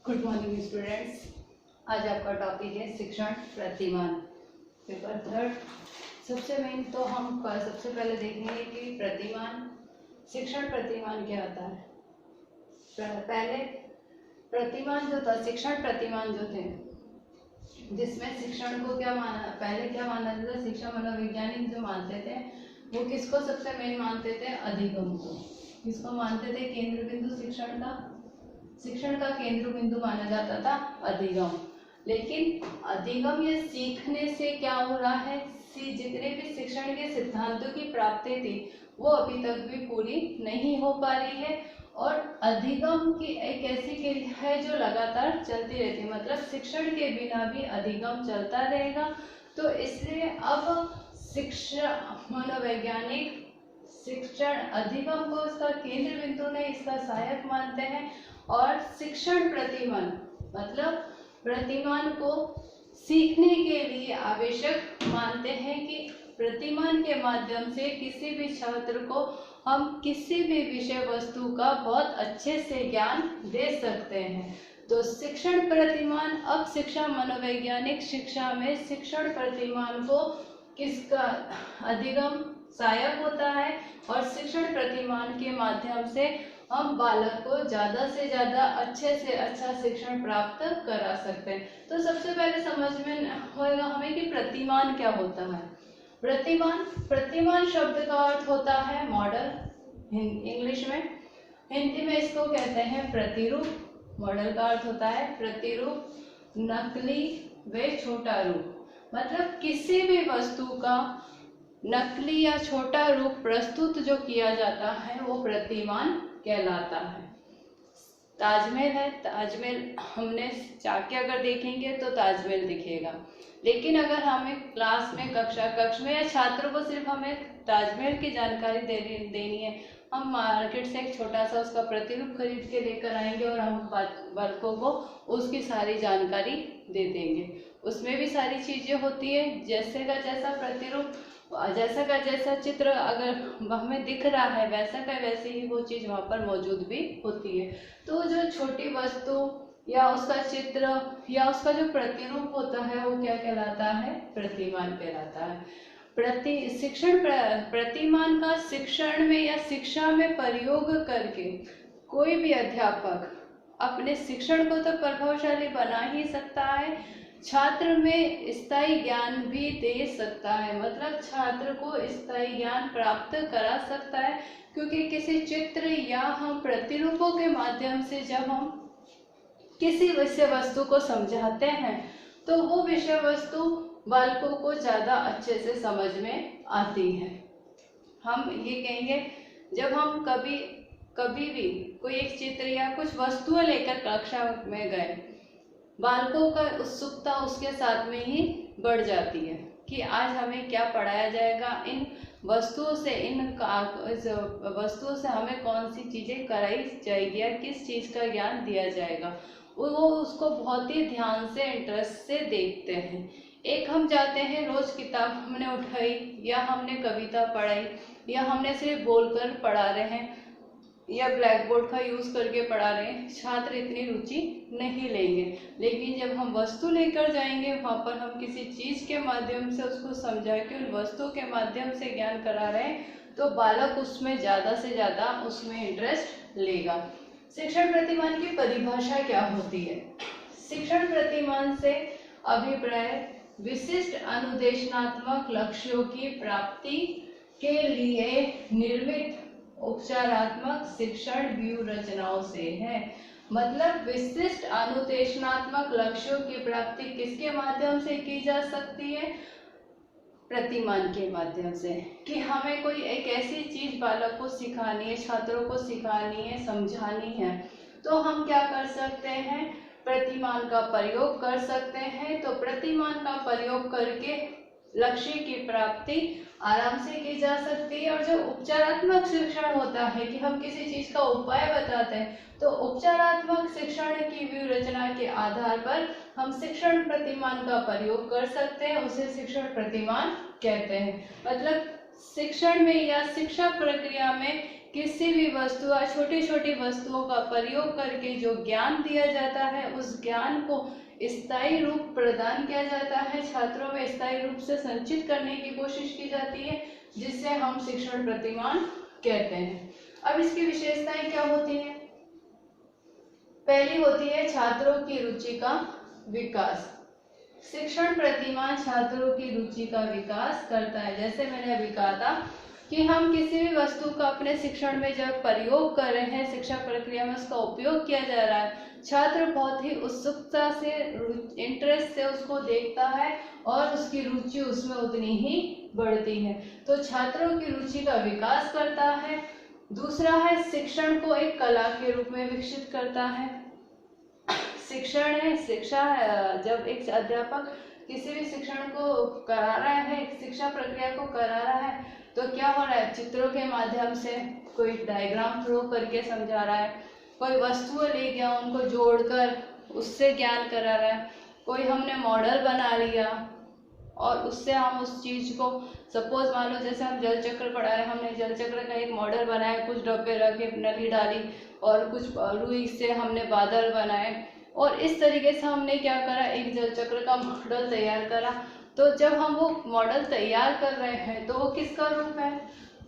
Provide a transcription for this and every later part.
Good morning students. आज आपका topic है शिक्षण प्रतिमान, पेपर थर्ड। सबसे मेन तो हम सबसे पहले देखेंगे कि प्रतिमान, शिक्षण प्रतिमान क्या होता है। पहले प्रतिमान जो था, शिक्षण प्रतिमान जो थे, जिसमें शिक्षण को क्या माना, पहले क्या माना जाता था, शिक्षा मनोवैज्ञानिक जो मानते थे वो किसको सबसे मेन मानते थे, अधिगम को। किसको मानते थे, केंद्र बिंदु शिक्षण का केंद्र बिंदु माना जाता था अधिगम। लेकिन अधिगम या सीखने से क्या हो रहा है, जितने भी शिक्षण के सिद्धांतों की प्राप्ति थी वो अभी तक भी पूरी नहीं हो पा रही है। और अधिगम की एक ऐसी क्रिया है जो लगातार चलती रहती है, मतलब शिक्षण के बिना भी अधिगम चलता रहेगा। तो इसलिए अब शिक्षा मनोवैज्ञानिक शिक्षण अधिगम को इसका केंद्र बिंदु नहीं, इसका सहायक मानते हैं। और शिक्षण प्रतिमान मतलब प्रतिमान को सीखने के लिए आवश्यक मानते हैं कि प्रतिमान के माध्यम से किसी भी छात्र को हम किसी भी विषय वस्तु का बहुत अच्छे से ज्ञान दे सकते हैं। तो शिक्षण प्रतिमान, अब शिक्षा मनोवैज्ञानिक शिक्षा में शिक्षण प्रतिमान को किसका अधिगम सहायक होता है, और शिक्षण प्रतिमान के माध्यम से हम बालक को ज़्यादा से ज़्यादा अच्छे से अच्छा शिक्षण प्राप्त करा सकते हैं। तो सबसे पहले समझ में होगा हमें कि प्रतिमान क्या होता है। प्रतिमान शब्द का अर्थ होता है मॉडल इंग्लिश में, हिंदी में इसको कहते हैं प्रतिरूप। मॉडल का अर्थ होता है प्रतिरूप, नकली व छोटा रूप। मतलब किसी भी वस्तु का नकली या छोटा रूप प्रस्तुत जो किया जाता है वो प्रतिमान कहलाता है। ताजमहल है, ताजमहल हमने जाके अगर देखेंगे तो ताजमहल दिखेगा, लेकिन अगर हमें क्लास में कक्ष में या छात्रों को सिर्फ हमें ताजमहल की जानकारी देनी है, हम मार्केट से एक छोटा सा उसका प्रतिरूप खरीद के लेकर आएंगे और हम बालकों को उसकी सारी जानकारी दे देंगे। उसमें भी सारी चीजें होती है, जैसे का जैसा प्रतिरूप, जैसा का जैसा चित्र अगर हमें दिख रहा है वैसा का वैसे ही वो चीज वहाँ पर मौजूद भी होती है। तो जो छोटी वस्तु या उसका चित्र या उसका जो प्रतिरूप होता है वो क्या कहलाता है, प्रतिमान कहलाता है। प्रतिमान का शिक्षण में या शिक्षा में प्रयोग करके कोई भी अध्यापक अपने शिक्षण को तो प्रभावशाली बना ही सकता है, छात्र में स्थायी ज्ञान भी दे सकता है। मतलब छात्र को स्थायी ज्ञान प्राप्त करा सकता है, क्योंकि किसी चित्र या हम प्रतिरूपों के माध्यम से जब हम किसी विषय वस्तु को समझाते हैं तो वो विषय वस्तु बालकों को ज़्यादा अच्छे से समझ में आती है। हम ये कहेंगे, जब हम कभी भी कोई एक चित्र या कुछ वस्तुएं लेकर कक्षा में गए, बालकों का उत्सुकता उसके साथ में ही बढ़ जाती है कि आज हमें क्या पढ़ाया जाएगा, इन वस्तुओं से हमें कौन सी चीज़ें कराई जाएगी या किस चीज़ का ज्ञान दिया जाएगा। वो उसको बहुत ही ध्यान से इंटरेस्ट से देखते हैं। एक हम जाते हैं, रोज किताब हमने उठाई या हमने कविता पढ़ाई या हमने सिर्फ बोलकर पढ़ा रहे हैं या ब्लैक बोर्ड का यूज करके पढ़ा रहे हैं, छात्र इतनी रुचि नहीं लेंगे। लेकिन जब हम वस्तु लेकर जाएंगे, वहाँ पर हम किसी चीज के माध्यम से उसको समझा के उन वस्तु के माध्यम से ज्ञान करा रहे हैं, तो बालक उसमें ज्यादा से ज्यादा उसमें इंटरेस्ट लेगा। शिक्षण प्रतिमान की परिभाषा क्या होती है। शिक्षण प्रतिमान से अभिप्राय विशिष्ट अनुदेशनात्मक लक्ष्यों की प्राप्ति के लिए निर्मित उपचारात्मक शिक्षण व्यूह रचनाओं से है। मतलब विशिष्ट अनुदेशनात्मक लक्ष्यों की प्राप्ति किसके माध्यम से की जा सकती है, प्रतिमान के माध्यम से। कि हमें कोई एक ऐसी चीज बालक को सिखानी है, छात्रों को सिखानी है, समझानी है, तो हम क्या कर सकते हैं, प्रतिमान का प्रयोग कर सकते हैं। तो प्रतिमान का प्रयोग करके लक्ष्य की प्राप्ति आराम से की जा सकती है। और जो उपचारात्मक शिक्षण होता है कि हम किसी चीज का उपाय बताते हैं, तो उपचारात्मक शिक्षण की व्यूह रचना के आधार पर हम शिक्षण प्रतिमान का प्रयोग कर सकते हैं, उसे शिक्षण प्रतिमान कहते हैं। मतलब शिक्षण में या शिक्षा प्रक्रिया में किसी भी वस्तु या छोटी छोटी वस्तुओं का प्रयोग करके जो ज्ञान दिया जाता है उस ज्ञान को स्थायी रूप प्रदान किया जाता है, छात्रों में स्थायी रूप से संचित करने की कोशिश की जाती है, जिसे हम शिक्षण प्रतिमान कहते हैं। अब इसकी विशेषताएं क्या होती हैं? पहली होती है छात्रों की रुचि का विकास। शिक्षण प्रतिमान छात्रों की रुचि का विकास करता है। जैसे मैंने अभी कहा था कि हम किसी भी वस्तु का अपने शिक्षण में जब प्रयोग कर रहे हैं, शिक्षा प्रक्रिया में उसका उपयोग किया जा रहा है, छात्र बहुत ही उत्सुकता से, इंटरेस्ट से उसको देखता है और उसकी रुचि उसमें उतनी ही बढ़ती है। तो छात्रों की रुचि का विकास करता है। दूसरा है शिक्षण को एक कला के रूप में विकसित करता है। शिक्षण है शिक्षा, जब एक अध्यापक किसी भी शिक्षण को करा रहा है, शिक्षा प्रक्रिया को करा रहा है, तो क्या हो रहा है? चित्रों के माध्यम से, कोई डायग्राम थ्रो करके समझा रहा है, कोई वस्तुएं ले गया उनको जोड़कर उससे ज्ञान करा रहा है, कोई हमने मॉडल बना लिया और उससे हम उस चीज को, सपोज मान लो जैसे हम जल चक्र पढ़ा रहे हैं, हमने जल चक्र का एक मॉडल बनाया, कुछ डब्बे रखे, नली डाली और कुछ रुई से हमने बादल बनाए और इस तरीके से हमने क्या करा, एक जल चक्र का मॉडल तैयार करा। तो जब हम वो मॉडल तैयार कर रहे हैं तो वो किसका रूप है?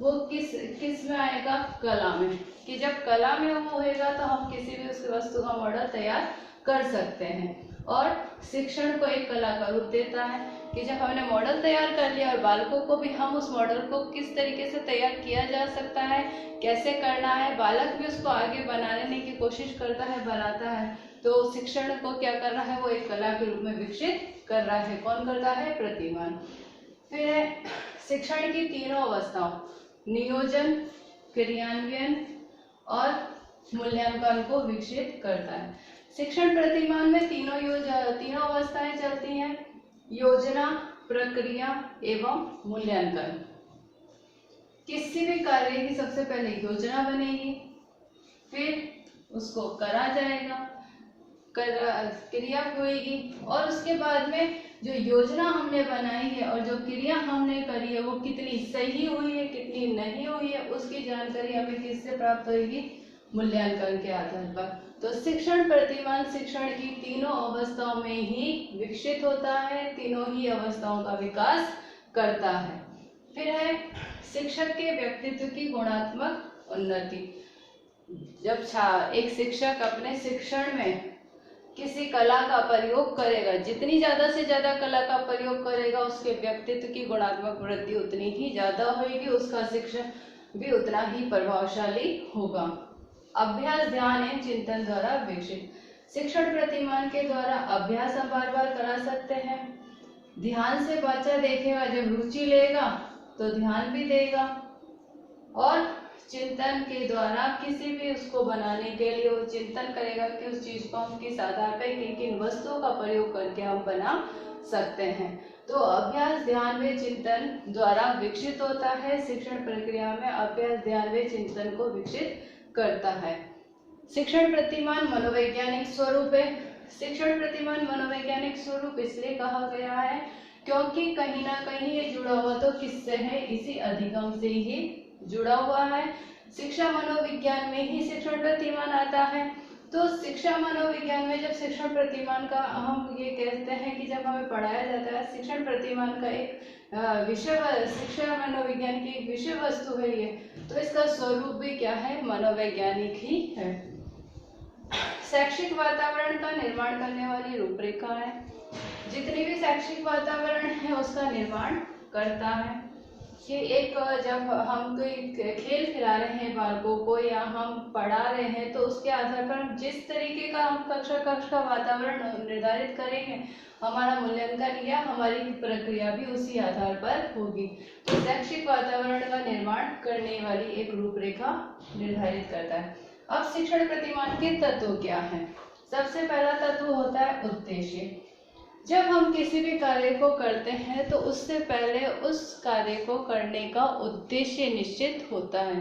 वो किस में आएगा? कला में। कि जब कला में वो होएगा तो हम किसी भी उस वस्तु का मॉडल तैयार कर सकते हैं। और शिक्षण को एक कला का रूप देता है कि जब हमने मॉडल तैयार कर लिया और बालकों को भी हम उस मॉडल को किस तरीके से तैयार किया जा सकता है, कैसे करना है, बालक भी उसको आगे बनाने की कोशिश करता है, बनाता है। तो शिक्षण को क्या कर रहा है? वो एक कला के रूप में विकसित कर रहा है। कौन करता है? प्रतिमान। फिर है शिक्षण की तीनों अवस्थाओं, नियोजन, क्रियान्वयन और मूल्यांकन को विकसित करता है। शिक्षण प्रतिमान में तीनों अवस्थाएं चलती हैं, योजना, प्रक्रिया एवं मूल्यांकन। किसी भी कार्य की सबसे पहले योजना बनेगी, फिर उसको करा जाएगा, क्रिया होगी और उसके बाद में जो योजना हमने बनाई है और जो क्रिया हमने करी है वो कितनी सही हुई है, कितनी नहीं हुई है, उसकी जानकारी हमें किससे प्राप्त होगी? मूल्यांकन के आधार पर। तो शिक्षण प्रतिमान शिक्षण की तीनों अवस्थाओं में ही विकसित होता है, तीनों ही अवस्थाओं का विकास करता है। फिर है शिक्षक के व्यक्तित्व की गुणात्मक उन्नति। जब एक शिक्षक अपने शिक्षण में किसी कला का प्रयोग करेगा, जितनी ज्यादा से ज्यादा कला का प्रयोग करेगा, उसके व्यक्तित्व की गुणात्मक वृद्धि उतनी ही ज्यादा होगी, उसका शिक्षण भी उतना ही प्रभावशाली होगा। अभ्यास, ध्यान एवं चिंतन द्वारा विकसित। शिक्षण प्रतिमान के द्वारा अभ्यास हम बार बार करा सकते हैं। ध्यान से बच्चा देखेगा, जब रुचि लेगा तो ध्यान भी देगा। और चिंतन के द्वारा किसी भी उसको बनाने के लिए वो चिंतन करेगा कि उस चीज को हम किस आधार पर, किन किन वस्तुओं का प्रयोग करके हम बना सकते हैं। तो अभ्यास, ध्यान व चिंतन द्वारा विकसित होता है। शिक्षण प्रक्रिया में अभ्यास, ध्यान व चिंतन को विकसित करता है। शिक्षण प्रतिमान मनोवैज्ञानिक स्वरूप है। शिक्षण प्रतिमान मनोवैज्ञानिक स्वरूप इसलिए कहा गया है क्योंकि कहीं ना कहीं ये जुड़ा हुआ तो किससे है? इसी अधिगम से ही जुड़ा हुआ है। शिक्षा मनोविज्ञान में ही शिक्षण प्रतिमान आता है। तो शिक्षा मनोविज्ञान में जब शिक्षण प्रतिमान का हम ये कहते हैं कि जब हमें पढ़ाया जाता है, शिक्षण प्रतिमान का एक विषय, शिक्षा मनोविज्ञान की एक विषय वस्तु है ये, तो इसका स्वरूप भी क्या है? मनोवैज्ञानिक ही है। शैक्षिक वातावरण का निर्माण करने वाली रूपरेखा है। जितनी भी शैक्षिक वातावरण है उसका निर्माण करता है कि एक, जब हम कोई खेल खिला रहे हैं बालकों को या हम पढ़ा रहे हैं, तो उसके आधार पर हम जिस तरीके का हम कक्ष का वातावरण निर्धारित करेंगे, हमारा मूल्यांकन या हमारी प्रक्रिया भी उसी आधार पर होगी। तो शैक्षिक वातावरण का निर्माण करने वाली एक रूपरेखा निर्धारित करता है। अब शिक्षण प्रतिमान के तत्व क्या है? सबसे पहला तत्व होता है उद्देश्य। जब हम किसी भी कार्य को करते हैं तो उससे पहले उस कार्य को करने का उद्देश्य निश्चित होता है।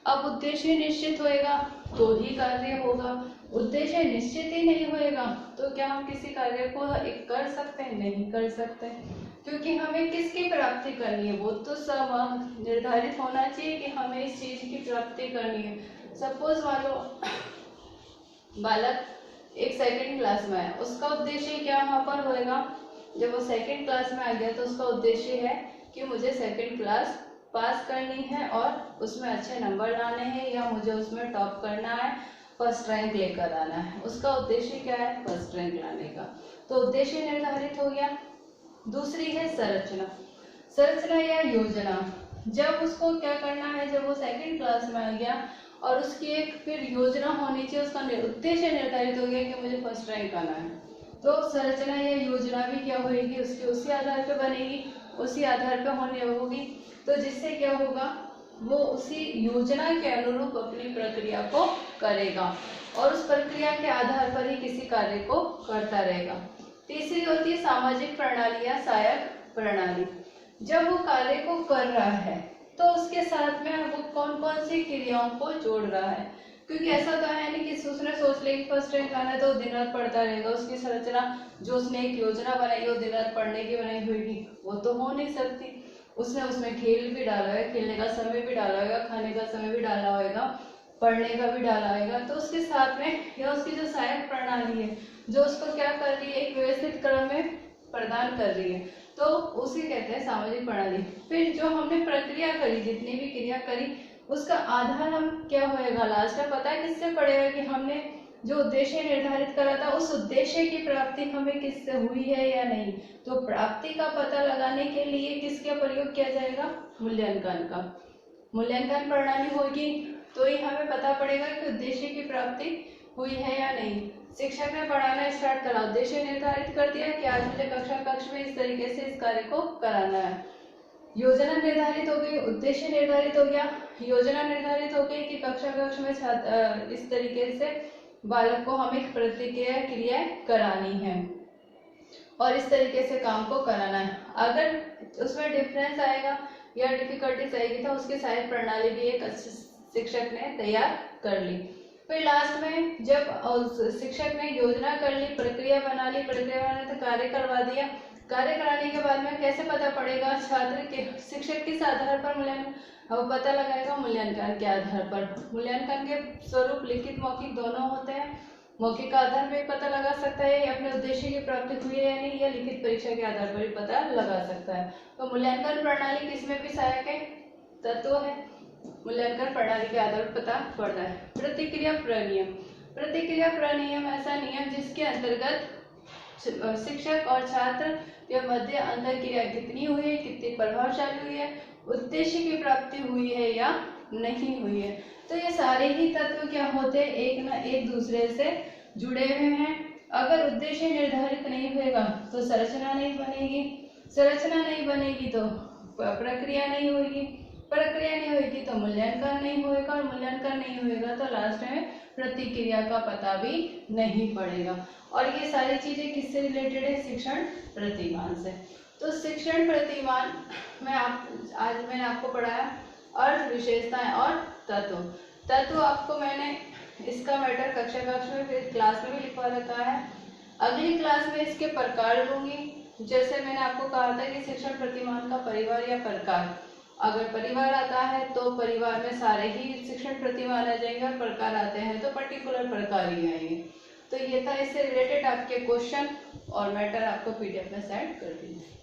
अब उद्देश्य निश्चित होएगा तो ही कार्य होगा। उद्देश्य निश्चित ही नहीं होएगा तो क्या हम किसी कार्य को कर सकते हैं? नहीं कर सकते। क्योंकि हमें किसकी प्राप्ति करनी है, वो तो सब निर्धारित होना चाहिए कि हमें इस चीज की प्राप्ति करनी है। सपोज मान लो बालक एक सेकंड क्लास में आया, उसका उद्देश्य क्या वहाँ पर होएगा, जब वो सेकंड क्लास में आ गया तो उसका उद्देश्य है कि मुझे सेकंड क्लास पास करनी है और उसमें अच्छे नंबर लाने हैं या मुझे उसमें टॉप करना है, फर्स्ट रैंक लेकर आना है। उसका उद्देश्य क्या है, फर्स्ट रैंक लाने का। तो उद्देश्य निर्धारित हो गया। दूसरी है संरचना। संरचना या योजना, जब उसको क्या करना है, जब वो सेकंड क्लास में आ गया और उसकी एक फिर योजना होनी चाहिए, उसका उद्देश्य निर्धारित हो गया कि मुझे फर्स्ट रैंक आना है, तो संरचना या योजना भी क्या होगी, उसकी उसी आधार पे बनेगी, उसी आधार पे होने होगी। तो जिससे क्या होगा, वो उसी योजना के अनुरूप अपनी प्रक्रिया को करेगा और उस प्रक्रिया के आधार पर ही किसी कार्य को करता रहेगा। तीसरी होती है सामाजिक प्रणाली या सहायक प्रणाली। जब वो कार्य को कर रहा है तो उसके साथ में वो कौन कौन सी क्रियाओं को जोड़ रहा है, क्योंकि ऐसा तो है नहीं कि उसने सोच लिया कि फर्स्ट रैंक आना है तो दिन रात पढ़ता रहेगा। उसकी संरचना जो उसने एक योजना बनाई, वो दिन रात पढ़ने की बनाई होगी, वो तो हो नहीं सकती। उसने उसमें खेल भी डाला है, खेलने का समय भी डाला होगा, खाने का समय भी डाला होगा, पढ़ने का भी डाला होगा। तो उसके साथ में या उसकी जो सहायक प्रणाली है जो उसको क्या कर रही है, एक व्यवस्थित क्रम में प्रदान कर रही है, तो उसे कहते हैं सामाजिक प्रणाली। फिर जो हमने प्रक्रिया करी, जितनी भी क्रिया करी, उसका आधार हम क्या होएगा, लास्ट में पता है किससे पड़ेगा कि हमने जो उद्देश्य निर्धारित करा था उस उद्देश्य की प्राप्ति हमें किससे हुई है या नहीं। तो प्राप्ति का पता लगाने के लिए किसका प्रयोग किया जाएगा, मूल्यांकन का। मूल्यांकन प्रणाली होगी तो ही हमें पता पड़ेगा कि उद्देश्य की प्राप्ति हुई है या नहीं। शिक्षक ने पढ़ाना स्टार्ट करा, उद्देश्य निर्धारित कर दिया कि आज मुझे कक्ष में इस तरीके से इस कार्य को कराना है। योजना निर्धारित हो गई, उद्देश्य निर्धारित हो गया, योजना निर्धारित हो गई कि कक्ष में इस तरीके से बालक को हमें प्रतिक्रिया क्रिया करानी है और इस तरीके से काम को कराना है। अगर उसमें डिफरेंस आएगा या डिफिकल्टीज आएगी तो उसकी सहायक प्रणाली भी एक शिक्षक ने तैयार कर ली। फिर लास्ट में जब शिक्षक ने योजना कर ली, प्रक्रिया बनाने तो कार्य करवा दिया। कार्य कराने के बाद में कैसे पता पड़ेगा, छात्र के शिक्षक किस आधार पर मूल्यांकन पता लगाएगा, मूल्यांकन के आधार पर। मूल्यांकन के स्वरूप लिखित मौखिक दोनों होते हैं। मौखिक के आधार पर पता लगा सकता है अपने उद्देश्य की प्राप्ति हुई है या नहीं, या लिखित परीक्षा के आधार पर भी पता लगा सकता है। तो मूल्यांकन प्रणाली किसमें भी सहायक है, तत्व है। मूल्यांकन प्रणाली के आधार पर पता पड़ता है। प्रतिक्रिया प्रनियम। प्रतिक्रिया प्रनियम ऐसा नियम जिसके अंतर्गत शिक्षक और छात्र के मध्य अंतर क्रिया कितनी हुई है, कितनी प्रभावशाली हुई है, उद्देश्य की प्राप्ति हुई है या नहीं हुई है। तो ये सारे ही तत्व क्या होते हैं, एक न एक दूसरे से जुड़े हुए हैं। अगर उद्देश्य निर्धारित नहीं होगा तो संरचना नहीं बनेगी, संरचना नहीं बनेगी तो प्रक्रिया नहीं होगी, प्रक्रिया नहीं होगी तो मूल्यांकन नहीं होगा, और मूल्यांकन नहीं होगा तो लास्ट में प्रतिक्रिया का पता भी नहीं पड़ेगा। और ये सारी चीजें किससे रिलेटेड है, शिक्षण प्रतिमान से। तो शिक्षण प्रतिमान में आज मैंने आपको पढ़ाया अर्थ, विशेषताएं और तत्व। तत्व आपको मैंने इसका मैटर कक्षा में फिर क्लास में भी लिखवा रखा है। अगली क्लास में इसके प्रकार लूंगी। जैसे मैंने आपको कहा था कि शिक्षण प्रतिमान का परिवार या प्रकार, अगर परिवार आता है तो परिवार में सारे ही शिक्षण प्रतिमान आ जाएंगे, और प्रकार आते हैं तो पर्टिकुलर प्रकार ही आएंगे। तो ये था इससे रिलेटेड आपके क्वेश्चन और मैटर आपको पीडीएफ में सेंड कर दीजिए।